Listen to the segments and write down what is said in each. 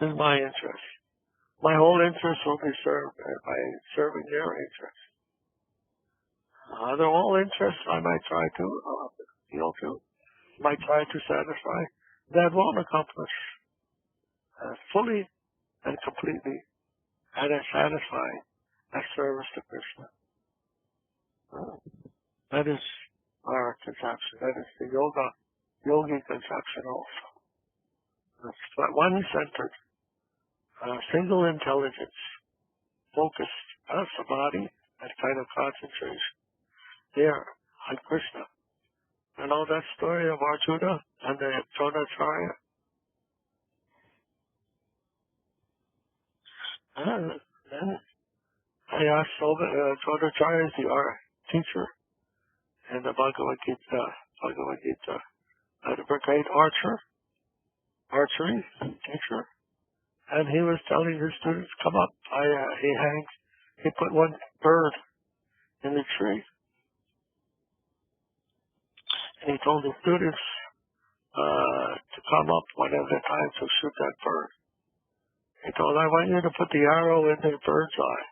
is my interest. My whole interest will be served by serving their interest. They're all interests I might try to appeal to, might try to satisfy. That won't accomplish fully and completely and as satisfying as service to Krishna. That is our conception. That is the yogi conception also. It's one-centered, single intelligence, focused on samadhi, that kind of concentration. There, on Krishna. You know that story of Arjuna and the Dronacharya? Then I asked Dronacharya, is our teacher in the Bhagavad Gita, the brigade archery teacher, and he was telling his students, come up. He put one bird in the tree, and he told the students to come up one at a time to shoot that bird. He told, I want you to put the arrow in the bird's eye.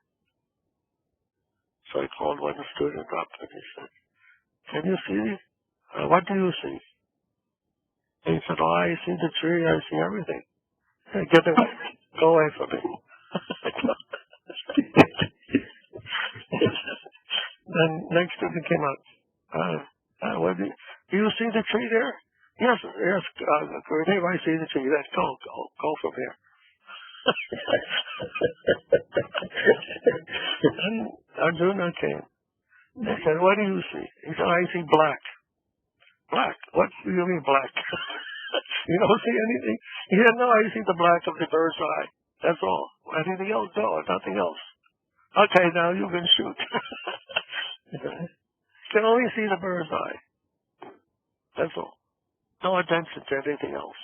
So he called one student up and he said, can you see? What do you see? He said, oh, I see the tree, I see everything. Get away. Go away from me. Then next student came out. Do you see the tree there? Yes, Gurudev, I see the tree. Let's go from here. And Arjuna came. They said, what do you see? He said, I see black. Black? What do you mean black? You don't see anything? He said, no, I see the black of the bird's eye. That's all. Anything else? No, nothing else. Okay, now you can shoot. You can only see the bird's eye. That's all. No attention to anything else.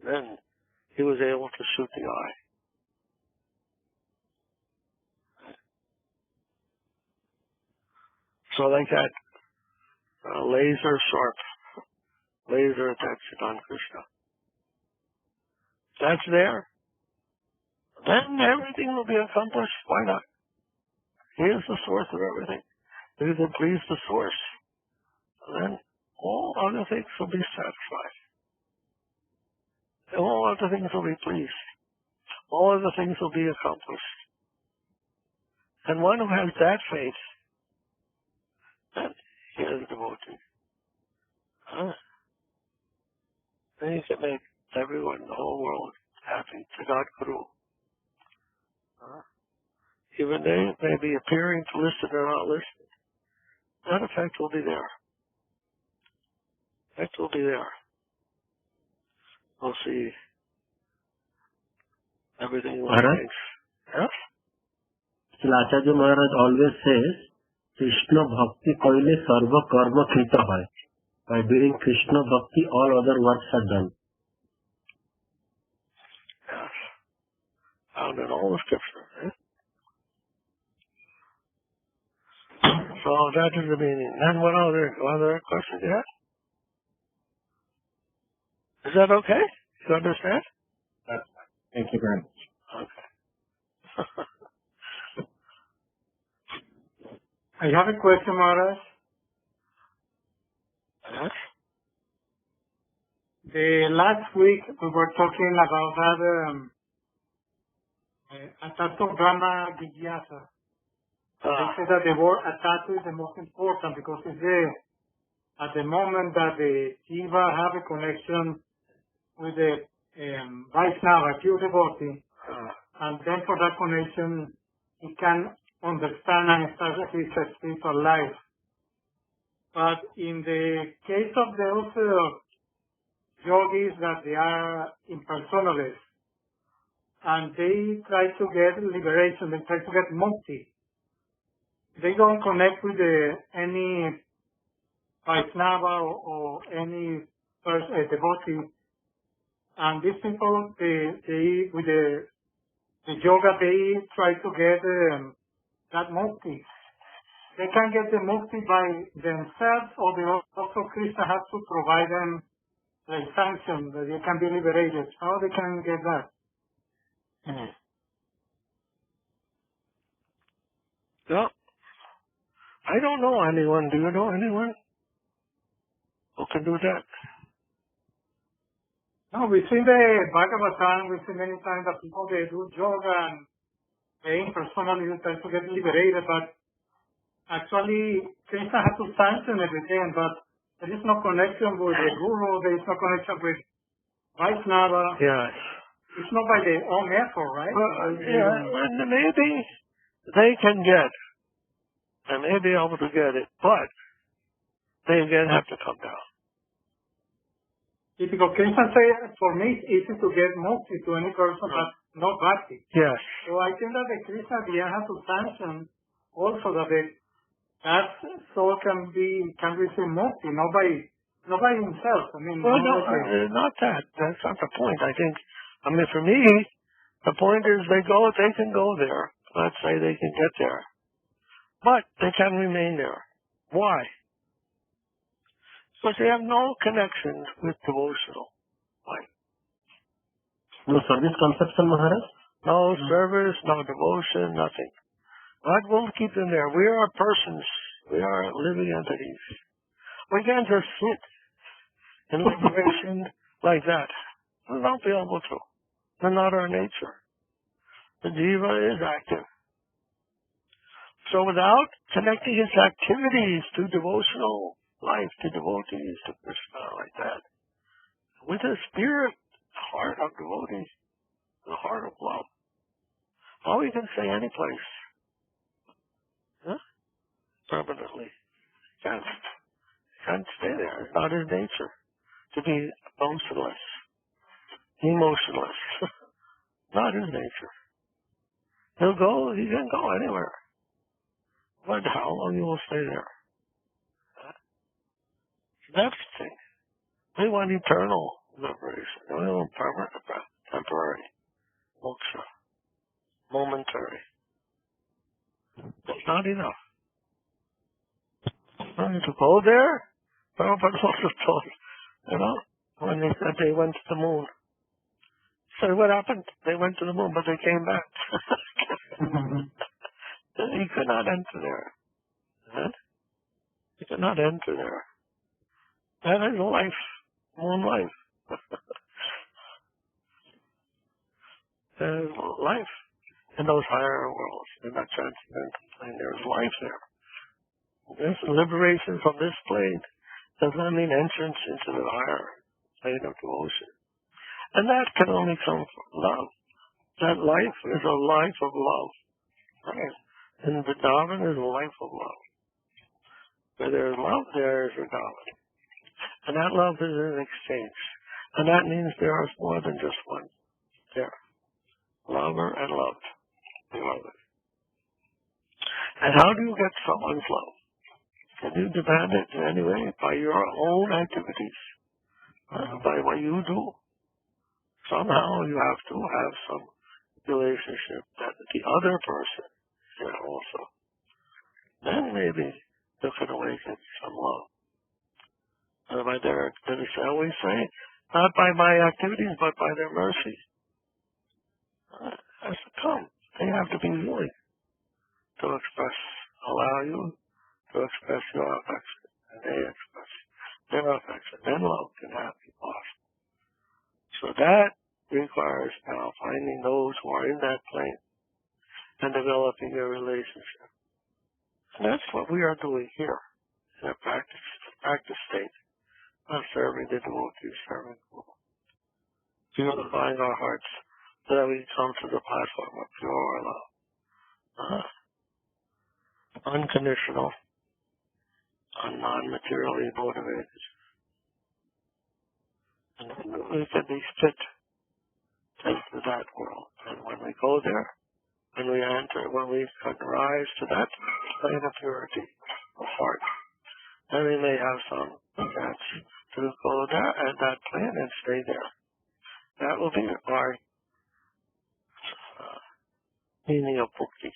Then he was able to shoot the eye. So like that, laser attention on Krishna. That's there. Then everything will be accomplished. Why not? He is the source of everything. If you can please the source, then all other things will be satisfied. All other things will be pleased. All other things will be accomplished. And one who has that faith, then he is a devotee. Then he can make everyone in the whole world happy. Jagat Guru. Even they may be appearing to listen or not listening. That effect will be there. Effect will be there. We'll see everything will change. Yes? Acharya Maharaj always says, Krishna Bhakti koile sarva karma krita hai. By doing Krishna Bhakti, all other works are done. Yes. Found in all the scripture. Eh? So that is the meaning. And what other question do you have? Is that okay? You understand? Thank you very much. Okay. I have a question, Maharaj. Yes? The last week we were talking about that Atato Brahma Jigyasa. They said that the word Atato is the most important because it's at the moment that the Jiva have a connection with the Vaishnava, pure devotee, and then for that connection he can understand and start his spiritual life. But in the case of those yogis that they are impersonalists, and they try to get liberation, they try to get mukti, they don't connect with any Vaishnava or any devotee. And these people, they with the yoga, they try to get that mukti. They can get the mukti by themselves, or also Krishna has to provide them like sanction, that they can be liberated. How they can get that? Hmm. Yeah. I don't know anyone. Do you know anyone who can do that? No, we see the Bhagavatam, we see many times that people, they do yoga and they personally try to get liberated, but actually Krishna has to sanction everything, but there is no connection with the Guru, there is no connection with Vaishnava. Yes. It's not by their own effort, right? Well, yeah, and maybe they can get, and may be able to get it, but they again have to come down. Because Krishna said, for me, it's easy to get mukti to any person, but not bhakti. Yes. So I think that the Krishna has to sanction also that that soul can receive mukti, not by himself. I mean, well, no, not that. That's not the point. I think, for me, the point is they can go there. Let's say they can get there. But they can remain there. Why? Because they have no connection with devotional life. No service conception, Maharaj? No service, no devotion, nothing. God will keep them there. We are persons. We are living entities. We can't just sit in liberation like that. We won't be able to. That's not our nature. The jiva is active. So without connecting his activities to devotional life, to devotees, to Krishna, like that, with the spirit, heart of devotees, the heart of love, how he can say any place, permanently. Can't stay there. It's not his nature to be emotionless. Not his nature. He can go anywhere. But how long he will stay there? That's the thing. We want eternal liberation. We want permanent, temporary, moksha, momentary. That's not enough. To go there, Prabhupada also told, when they said they went to the moon. So what happened? They went to the moon, but they came back. He could not enter there. He could not enter there. That is life, moon life. There's life in those higher worlds, in that transcendental plane. There's life there. This liberation from this plane does not mean entrance into the higher plane of devotion. And that can only come from love. That life is a life of love. Right? And Vrindavan is a life of love. Where there is love, there is Vrindavan. And that love is an exchange. And that means there is more than just one there. Lover and loved. Beloved. And how do you get someone's love? Can you demand it in any way? By your own activities. By what you do. Somehow you have to have some relationship that the other person can also. Then maybe you can awaken some love. By their activities, I always say, not by my activities, but by their mercy. It has to come. They have to be willing to allow you to express your affection, and they express their affection. Then love can be lost. So that requires now finding those who are in that plane and developing a relationship. And that's what we are doing here in a practice state of serving the devotees, serving Guru. Purifying our hearts so that we come to the platform of pure love. Unconditional, non-materially motivated. And we can be fit into that world. And when we go there, when we can rise to that plane of purity of heart, then we may have some chance to go there at that plane and stay there. That will be our meaning of bhakti.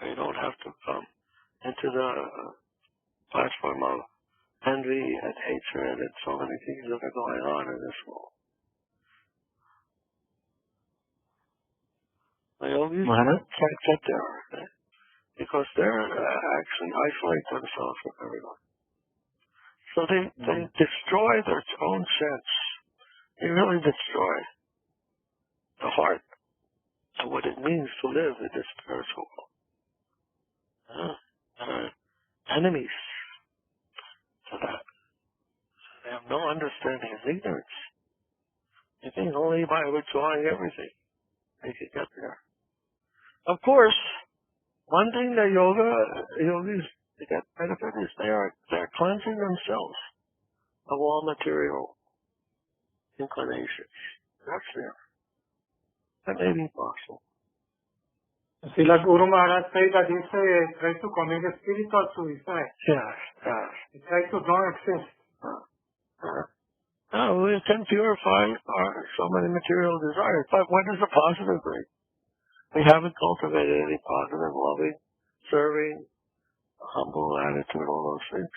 You don't have to come into the platform of envy and hatred and so many things that are going on in this world. The yogis can't get there, okay? Because they're actually isolate themselves from everyone. So they destroy their own sense. They really destroy the heart and what it means to live in this spiritual world. Enemies to that. They have no understanding of ignorance. They think only by withdrawing everything they can get there. Of course, one thing that yogis get benefit is they're cleansing themselves of all material inclinations. That's there. That may be possible. Srila Guru Maharaj said that he tries to commit a spiritual suicide. Yes. He tries to don't exist. No, we can purify so many material desires, but what is the positive bring? We haven't cultivated any positive, loving, serving, humble attitude, all those things,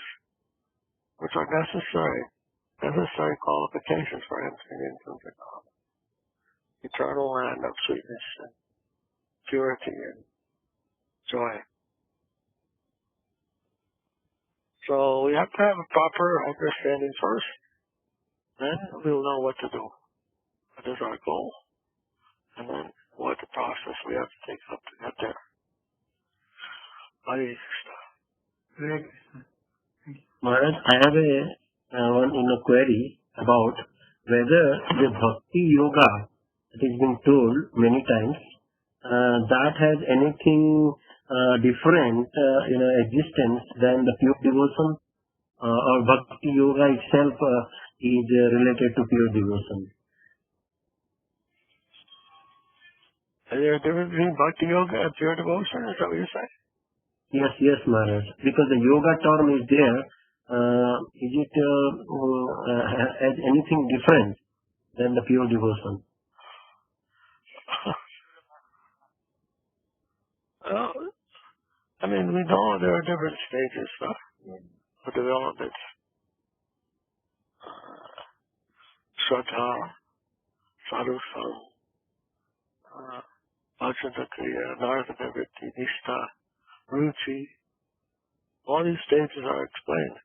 which are necessary qualifications for entering into the eternal land of sweetness and purity and joy. So we have to have a proper understanding first. Then we'll know what to do. What is our goal? And then what the process we have to take up to get there. Hare Krishna. Maharaj, I have a query about whether the Bhakti Yoga that has been told many times, that has anything different existence than the pure devotion, or Bhakti Yoga itself is related to pure devotion. Is there a difference between Bhakti Yoga and pure devotion? Is that what you're saying? Yes, Maharaj. Because the yoga term is there, is it as anything different than the pure devotion? Well, I mean, we know there are different stages of development. Shraddha, Sadhu-Sanga, Kriya, Narada-Vritti, Nishtha, Ruchi. All these stages are explained.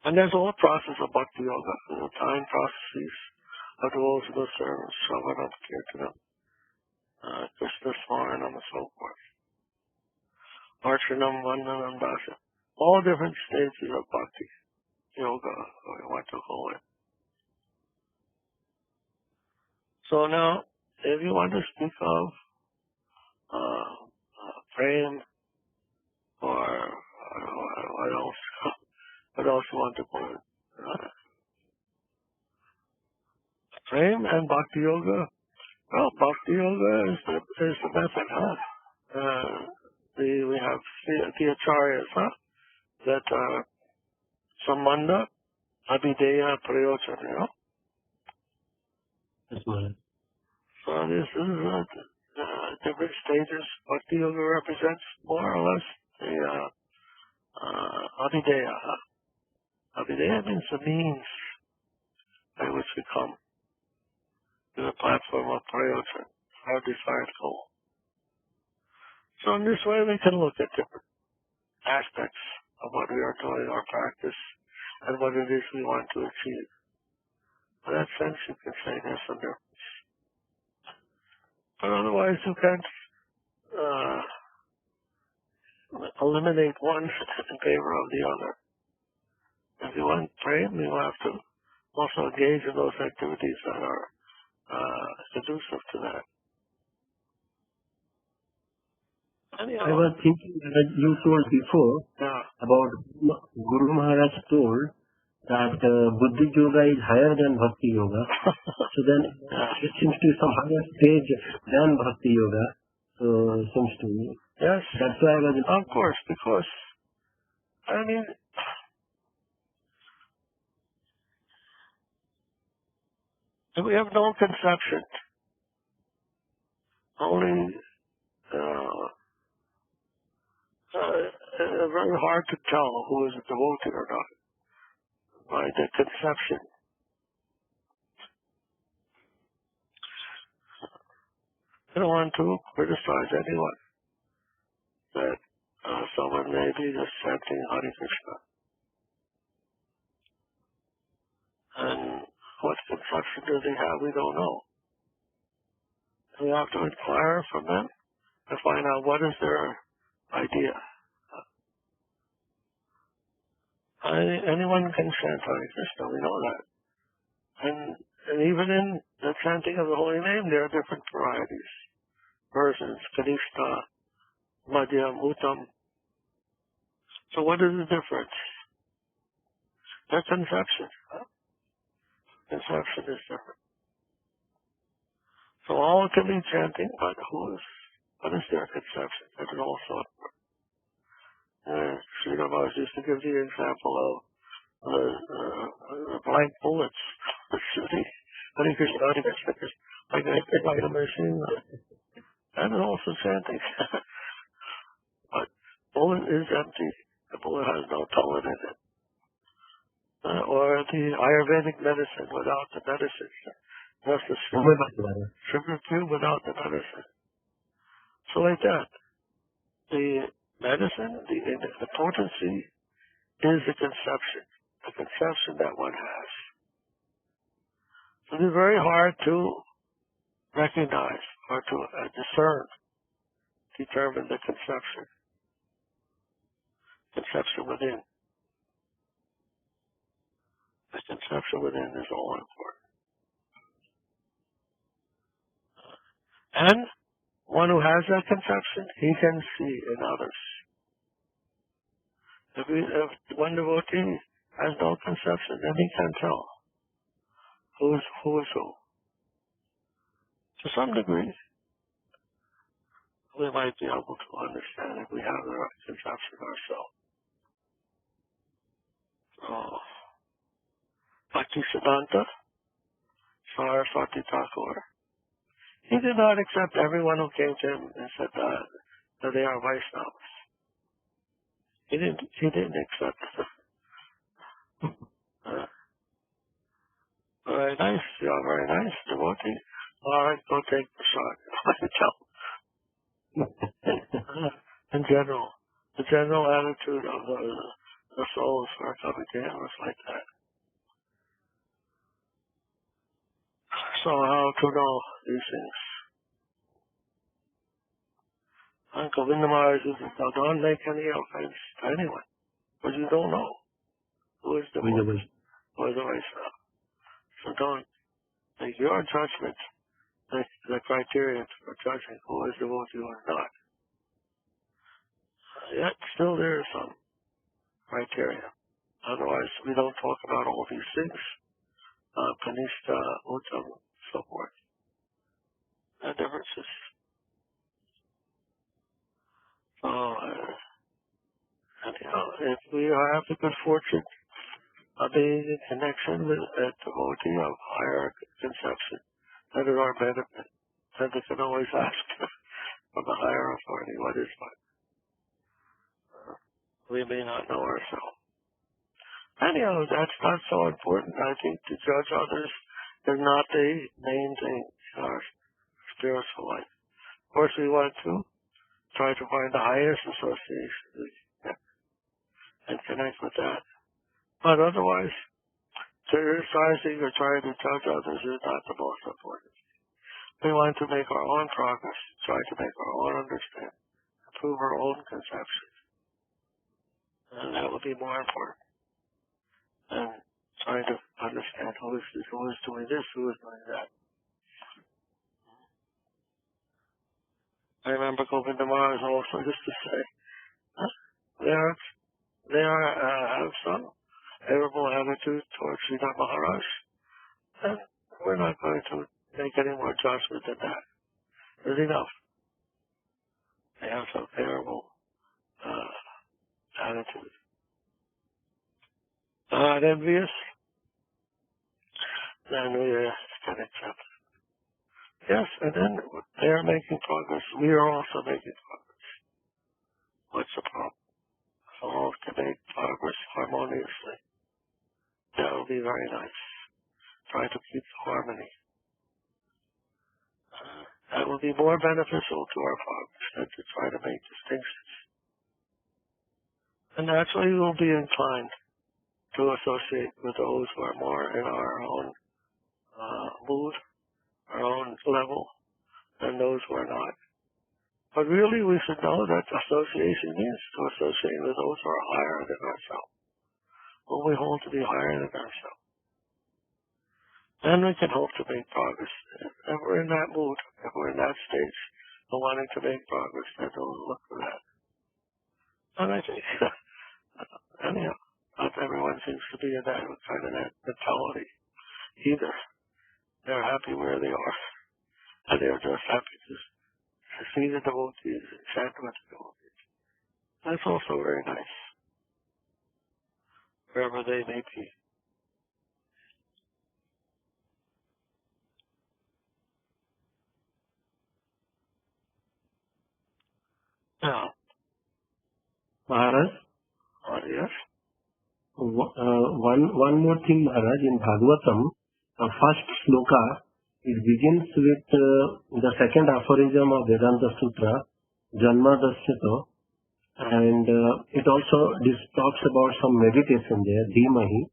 And there's a whole process of Bhakti Yoga, the time processes of devotional service, Shravanam, Kirtanam, Krishna Smaranam, and so forth. Archanam, Vandanam, Dasam. All different stages of Bhakti Yoga, or you want to call it. So now, if you want to speak of prem, or what else? What else you want to call it? Prem and Bhakti Yoga. Well, Bhakti Yoga is the method, we have the acharyas, that Sambandha, Abhideya, Prayojana, Yes, Maharaj. So this is different stages. Bhakti Yoga represents more or less the Abhideya. Abhideya means the means by which we come to the platform of Prayojana, our desired goal. So in this way we can look at different aspects of what we are doing, our practice, and what it is we want to achieve. In that sense, you can say there's some difference. But otherwise, you can't eliminate one in favor of the other. If you want prem, you have to also engage in those activities that are conducive to that. Anyhow, I was thinking that you told before about Guru Maharaj told that Buddhi Yoga is higher than Bhakti Yoga. So then it seems to be some higher stage than Bhakti Yoga. So it seems to me. Yes. That's why I was... Of course, because, I mean, we have no conception. Only very hard to tell who is a devotee or not by the conception. I don't want to criticize anyone that someone may be just chanting Hare Krishna. And what conception do they have? We don't know. We have to inquire from them to find out what is their idea. Anyone can chant Hare Krishna, we know that. And even in the chanting of the holy name, there are different varieties, versions, Kanishta, Madhyam, Uttam. So what is the difference? Their conception. Conception is different. So all can be chanting, but what is their conception? That is also important. Sripad used to give the example of blank bullets shooting. Hare Krishna, Hare Krishna, like a machine gun. That is also chanting. But bullet is empty. The bullet has no pellet in it. Or the Ayurvedic medicine without the medicine. Just the sugar cube without the medicine. So like that. The medicine, the potency is the conception that one has. So it is very hard to recognize or to determine the conception within. The conception within is all important. And one who has that conception, he can see in others. If one devotee has no conception, then he can tell who is who. To some degree, we might be able to understand if we have the right conception ourselves. Bhakti-siddhanta, Saraswati Thakur, he did not accept everyone who came to him and said that they are Vaishnavas. He didn't accept them. Very nice, you are very nice, devotee. All right, go take the shot. In general, the general attitude of the souls who are coming to him was like that. So how to know these things? Govinda Maharaj says, now don't make any offense to anyone, because you don't know who is the Vaishnava. So don't make your judgment the criteria for judging who is devotee or not. Yet still there is some criteria. Otherwise, we don't talk about all these things. Kanishta, Uttam, so forth. The differences. So, anyhow, if we have the good fortune of being in connection with a devotee of higher conception, that is our benefit. Then they can always ask from the higher authority what is what. We may not know ourselves. Anyhow, that's not so important. I think to judge others is not the main thing in our spiritual life. Of course, we want to try to find the highest association and connect with that. But otherwise, criticizing or trying to judge others is not the most important. We want to make our own progress, try to make our own understanding, improve our own conception. And that would be more important than trying to understand who is doing this, who is doing that. I remember Govinda Maharaj also used to say, they have some favorable attitude towards Sripad Maharaj, and we're not going to make any more judgment than that. There's enough. They have some favorable attitude. Not envious, then we can accept it. Yes, and then they are making progress. We are also making progress. What's the problem? all to make progress harmoniously. That will be very nice. Try to keep harmony. That will be more beneficial to our progress than to try to make distinctions. And naturally we'll be inclined to associate with those who are more in our own mood, our own level, than those who are not. But really we should know that association means to associate with those who are higher than ourselves, whom we hold to be higher than ourselves. Then we can hope to make progress. If we're in that mood, if we're in that stage of wanting to make progress, then we'll look for that. And I think, anyhow, not everyone seems to be in that kind of mentality either. They're happy where they are, and they're just happy to see the devotees and chant with the devotees. That's also very nice, wherever they may be. Now, Maharaj, yes? one more thing, Maharaj, in Bhagavatam, the first sloka, it begins with the second aphorism of Vedanta Sutra, Janma Dasyato, and it also talks about some meditation there, Dhimahi,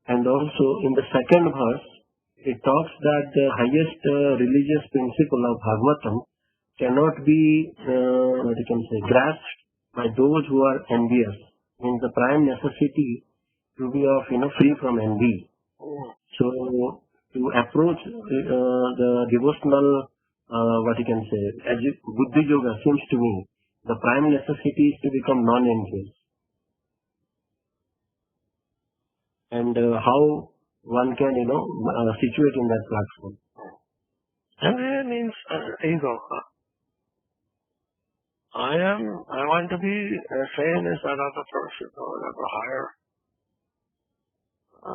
and also in the second verse, it talks that the highest religious principle of Bhagavatam cannot be, grasped by those who are envious. Means the prime necessity to be of, free from envy. So, to approach the devotional, Bhakti Yoga seems to me, the prime necessity is to become non-envious. And how one can, situate in that platform. Envy means ego. I want to be as same as that other person or whatever higher.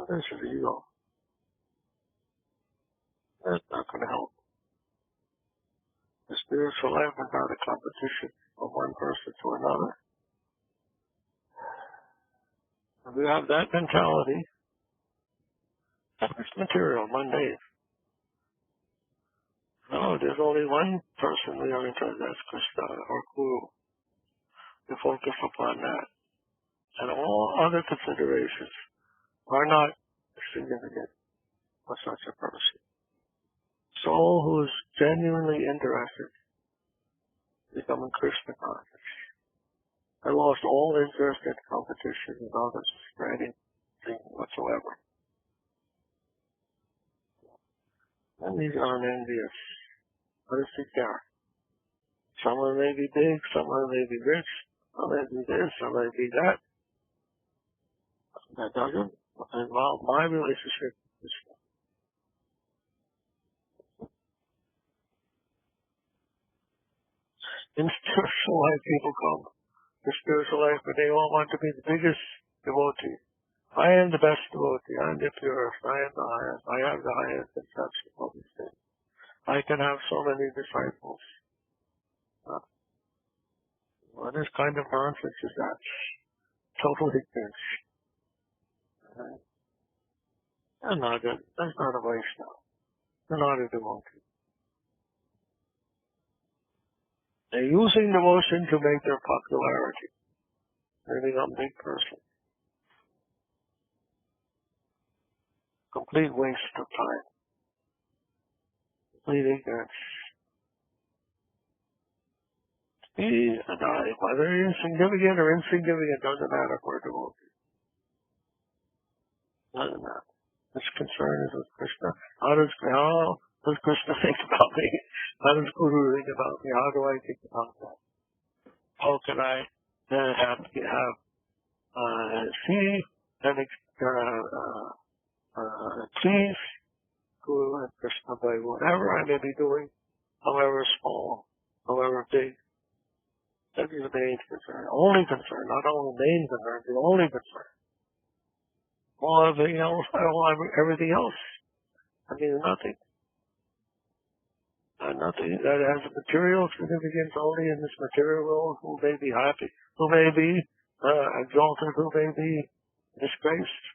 This is ego. That's not going to help. The spiritual life is not a competition of one person to another. If we have that mentality, that's material, mundane. No, there's only one person we are interested in, that's Krishna or Guru. We focus upon that. And all other considerations are not significant for such a person. Soul who is genuinely interested in becoming Krishna conscious and lost all interest in competition with others for anything whatsoever. And these aren't envious. What does he care? Someone may be big, someone may be rich, some may be this, some may be that. That doesn't involve my relationship with Krishna. In spiritual life, people come to spiritual life, but they all want to be the biggest devotee. I am the best devotee. I am the purest. I am the highest. I have the highest conception of these things. I can have so many disciples. What kind of nonsense is that? Total ignorance. That's not a Vaishnava. They're not a devotee. They're using devotion to make their popularity. They become a big person. Complete waste of time. Complete ignorance. Whether you're significant or insignificant doesn't matter for a devotee. Doesn't matter. His concern is with Krishna. How does Krishna think about me? How does Guru think about me? How do I think about that? How can I please Guru and Krishna by whatever I may be doing, however small, however big. That is the main concern. Only concern, not only main concern, the only concern. All everything else, everything else. I mean nothing. Nothing that has a material significance only in this material world, who may be happy, who may be exalted who may be disgraced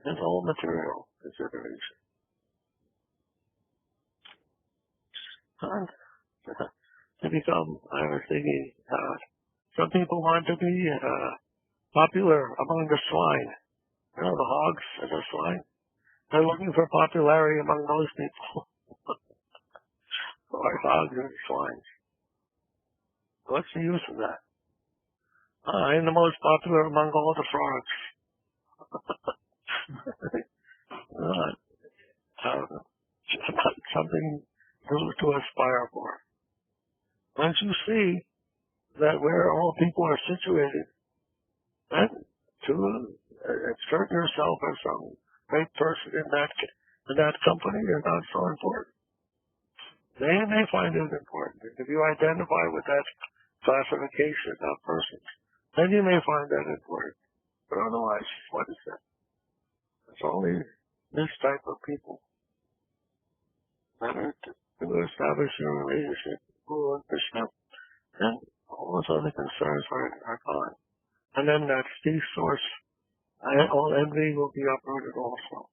in all material consideration. And to become, I was thinking, some people want to be popular among the swine. You know, the hogs and the swine. They're looking for popularity among those people. Like hogs and swine. What's the use of that? I'm the most popular among all the frogs. Something to aspire for. Once you see that where all people are situated, then to insert yourself as some great person in that company is not so important. They may find it important. If you identify with that classification of persons, then you may find that important. But otherwise, what is that? It's only this type of people that are to establish your relationship with Krishna, and all those other concerns are gone. And then that steep source, all envy will be uprooted also.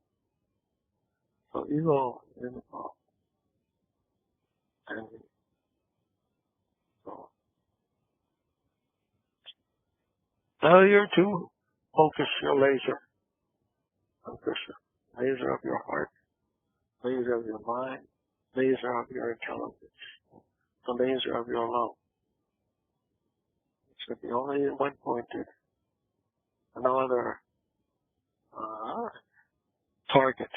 So ego is involved. Envy. So failure to focus your laser on Krishna, laser of your heart, laser of your mind, laser of your intelligence, the laser of your love. It should be only one pointed, no other target.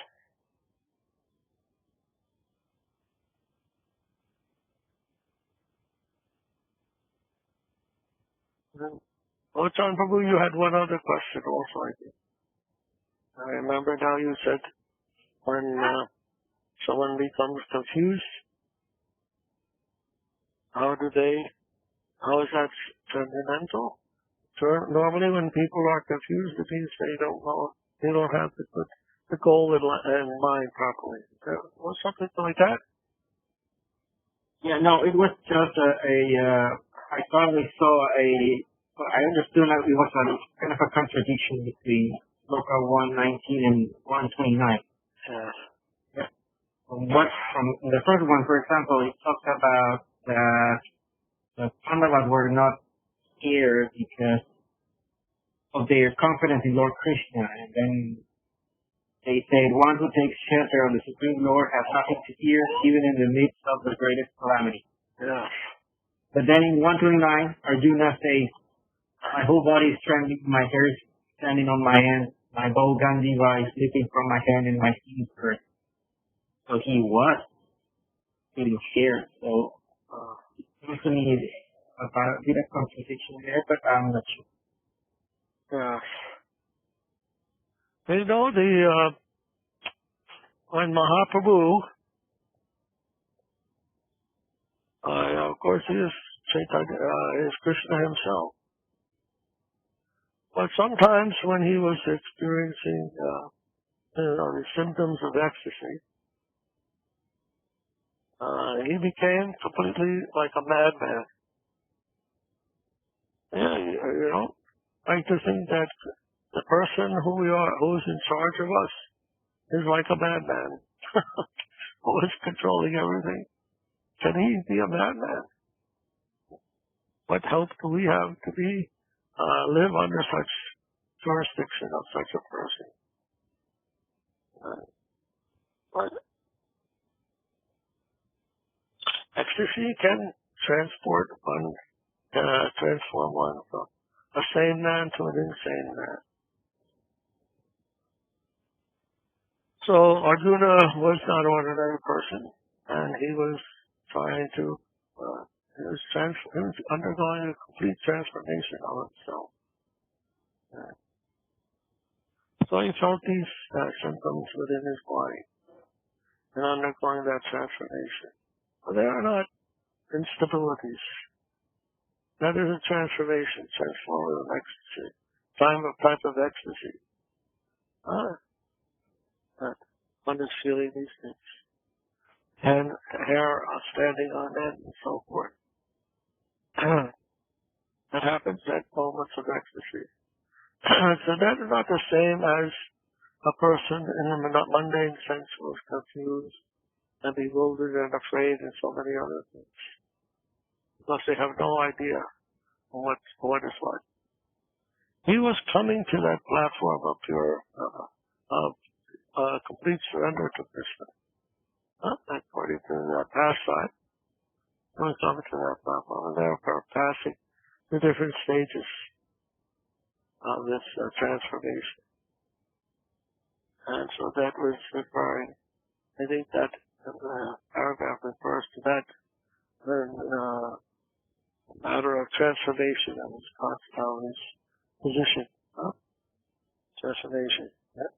John Prabhu, you had one other question also, I think. I remember now you said when someone becomes confused, how is that transcendental? Normally when people are confused, it means they don't know, they don't have the goal in mind properly. Was something like that? Yeah, no, it was just I finally saw I understood that it was kind of a contradiction between Loka 119 and 129. Yeah. From the first one, for example, it talks about that the Pandavas were not scared because of their confidence in Lord Krishna, and then they said, one who takes shelter of the Supreme Lord has nothing to fear, even in the midst of the greatest calamity. Yeah. But then in 129, Arjuna says, my whole body is trembling, my hair is standing on my hand, my bow Gandiva is slipping from my hand, and my feet hurt. So he was feeling scared. So it seems to me about a bit of contradiction there, but I'm not sure. Yeah. You know, when Mahaprabhu, of course, he is Krishna himself. But sometimes when he was experiencing the symptoms of ecstasy, he became completely like a madman. Yeah, you know, like to think that the person who's in charge of us, is like a madman who is controlling everything. Can he be a madman? What help do we have to live under such jurisdiction of such a person? But ecstasy can transform one from a sane man to an insane man. So Arjuna was not an ordinary person, and he was trying to, he was undergoing a complete transformation of himself. So he felt these symptoms within his body, and undergoing that transformation. But they are not instabilities. That is a transformation, transformative ecstasy, type of ecstasy. That one is feeling these things. And hair standing on end and so forth. That happens at moments of ecstasy. So that is not the same as a person in the mundane sense who is confused and bewildered and afraid and so many other things, because they have no idea what is what. He was coming to that platform of pure, complete surrender to Krishna. According to that pastime, he was coming to that platform, and therefore passing the different stages of this transformation. And so that was referring, I think that paragraph refers to that matter of transformation of his position. Transformation. Yeah.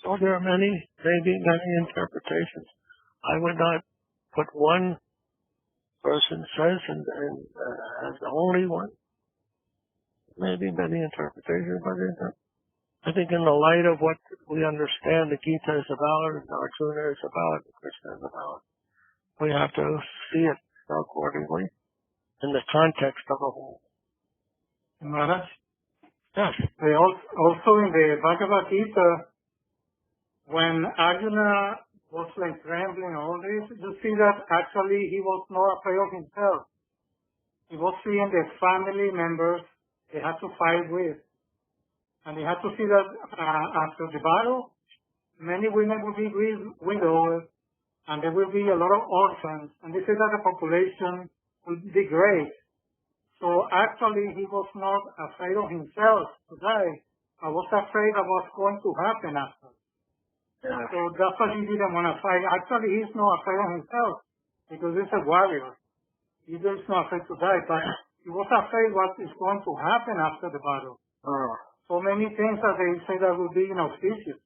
So there are many interpretations. I would not put one person says and as the only one. Maybe many interpretations, but I think in the light of what we understand the Gita is about, and Arjuna is about, and Krishna is about, we have to see it accordingly in the context of a whole. Maharaj? Yes. Also in the Bhagavad Gita, when Arjuna was like trembling and all this, you see that actually he was not afraid of himself. He was seeing the family members they had to fight with. And they had to see that after the battle, many women will be widowed, and there will be a lot of orphans. And they say that the population will degrade. So actually he was not afraid of himself to die. I was afraid of what's going to happen after. Yeah. So that's why he didn't want to fight. Actually, he's not afraid of himself because he's a warrior. He is not afraid to die, but he was afraid what is going to happen after the battle. So many things that they say that will be inauspicious.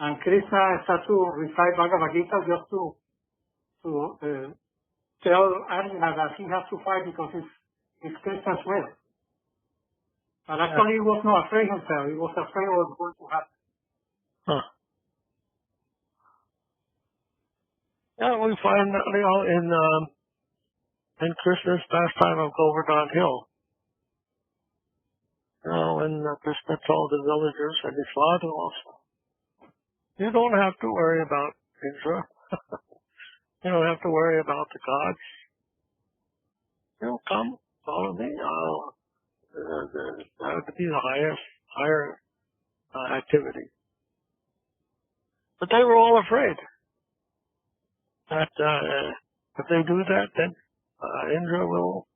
And Krishna had to recite Bhagavad Gita just to tell Arjuna that he has to fight because it's Krishna's will. But actually he was not afraid himself. He was afraid of what's going to happen. Yeah, we find that in Krishna's pastime of Govardhan Hill. When Krishna told the villagers, and his father also, you don't have to worry about Indra. You don't have to worry about the gods. Come, follow me. That would be the higher activity. But they were all afraid that if they do that, then Indra will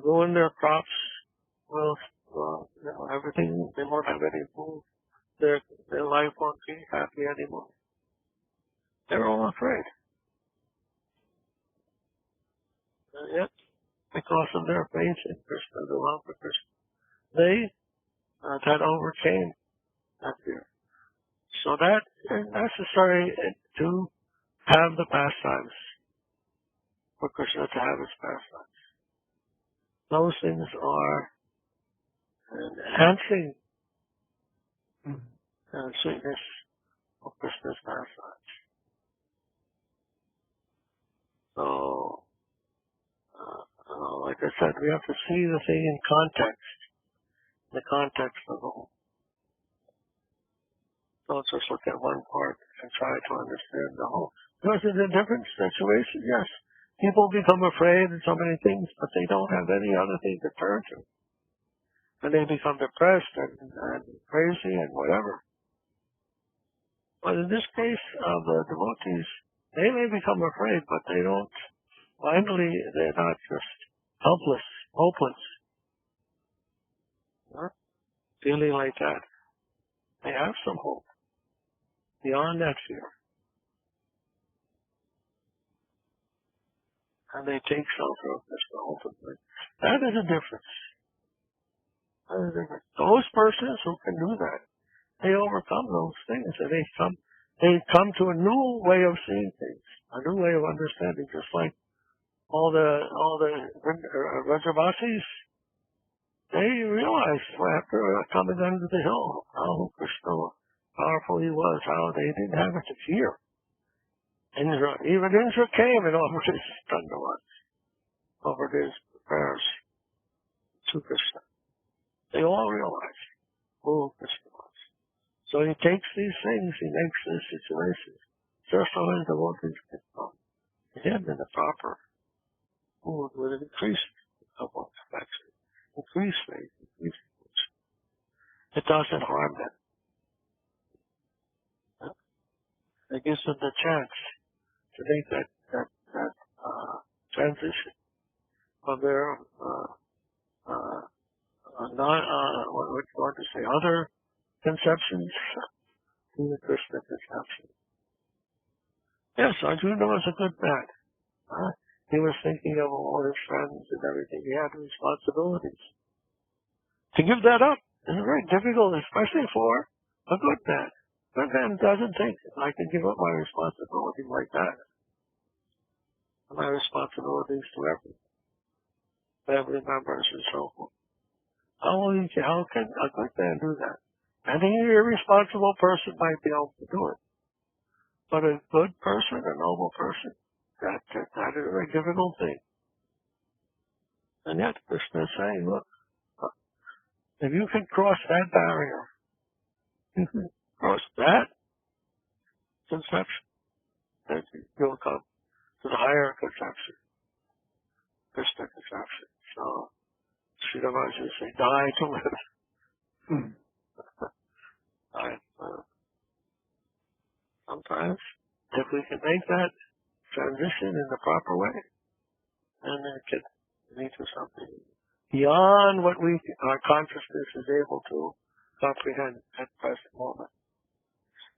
ruin their crops, will everything, they won't have any food, their life won't be happy anymore. They were all afraid. Yet, because of their faith in Krishna, the love for Krishna, they that overcame that fear. So that is necessary to have the pastimes, for Krishna to have his pastimes. Those things are enhancing the sweetness of Krishna's pastimes. So, like I said, we have to see the thing in context, the context of the whole. Don't just look at one part and try to understand the whole. Because in a different situation, yes, people become afraid of so many things, but they don't have any other thing to turn to. And they become depressed and crazy and whatever. But in this case of the devotees, they may become afraid, but they don't, finally, they're not just hopeless, feeling like that. They have some hope beyond that fear. And they take shelter of this ultimately. That is a difference. That is a difference. Those persons who can do that, they overcome those things, and they come to a new way of seeing things, a new way of understanding, just like all the Rajavasis. They realized after coming under the hill how Krishna powerful he was, how they didn't have it to fear. Indra, even Indra came and offered his dandavats, offered his prayers to Krishna. They all realized who Krishna was. So he takes these things, he makes these situations, just so his devotees can come to him in the proper mood with an increased level of affection, increased faith, increased devotion. It doesn't harm them. It gives them the chance to make that transition from their other conceptions to the Krishna conception. Yes, Arjuna was a good man. He was thinking of all his friends and everything. He had responsibilities. To give that up is very difficult, especially for a good man. A good man doesn't think, I can give up my responsibility like that. My responsibilities to family members and so forth. How can a good man do that? Any irresponsible person might be able to do it. But a good person, a noble person, that is a very difficult thing. And yet Krishna is saying, look, if you can cross that barrier, you can cross that conception, then you'll come to the higher conception, Krishna conception. So, Srila Maharaj say, die to live. Sometimes, if we can make that transition in the proper way, then it can lead to something beyond what our consciousness is able to comprehend at the present moment.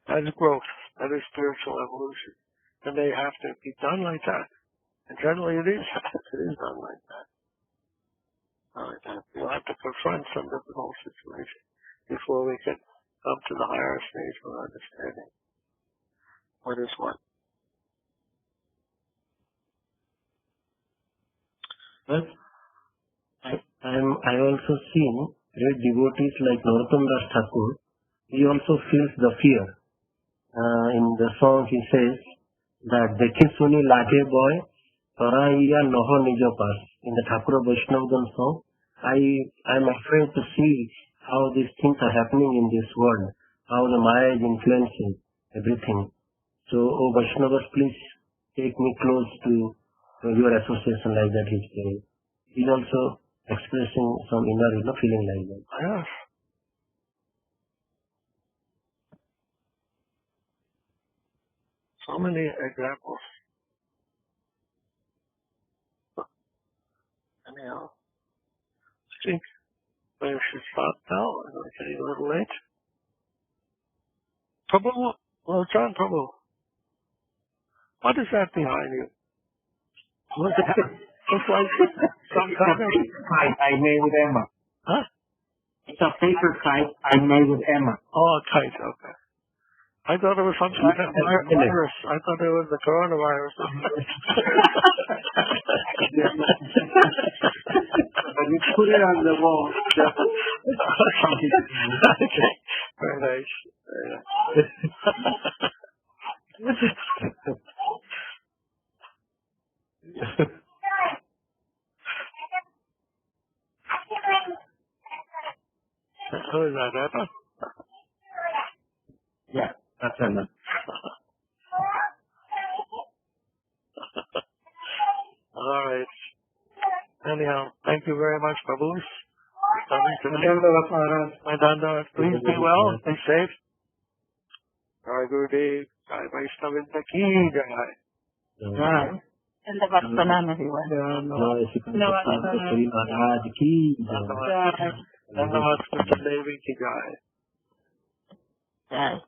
That is growth. That is spiritual evolution. And they have to be done like that. And generally it is. It is done like that. Like that. We'll have to confront some difficult situation before we can come to the higher stage of understanding what is what. Well, I also seen great devotees like Narottam Das Thakur. He also feels the fear. In the song he says that Dekhi Suni Lage Boy Paraiya Noho Nijo Pas. In the Thakur Vaishnavagam song, I'm afraid to see how these things are happening in this world, how the Maya is influencing everything. So, oh Vaishnavas, please take me close to your association, like that he's saying. He's also expressing some inner feeling like that. Yes. So many examples. Anyhow, I think we should stop now. We're getting a little late. Prabhu, well, John Prabhu, what is that behind you? Look at that. It's like some kind of kite I made with Emma. Huh? It's a paper kite I made with Emma. Oh, a kite, okay. I thought it was some kind of virus. I thought it was the coronavirus. But you put it on the wall. Okay. Very nice. Who is that, Emma? Yeah, that's Emma. All right. Anyhow, thank you very much, Prabhu, for coming tonight. My Danda, please be well, be safe. Jai Gurudev, Jai Vaishnavinda Ki Jai. Jai. And the Vatsana, everyone. Puri Maharaj ki jai. Dhanyavad Krishna Devi Ki Jai. Jai.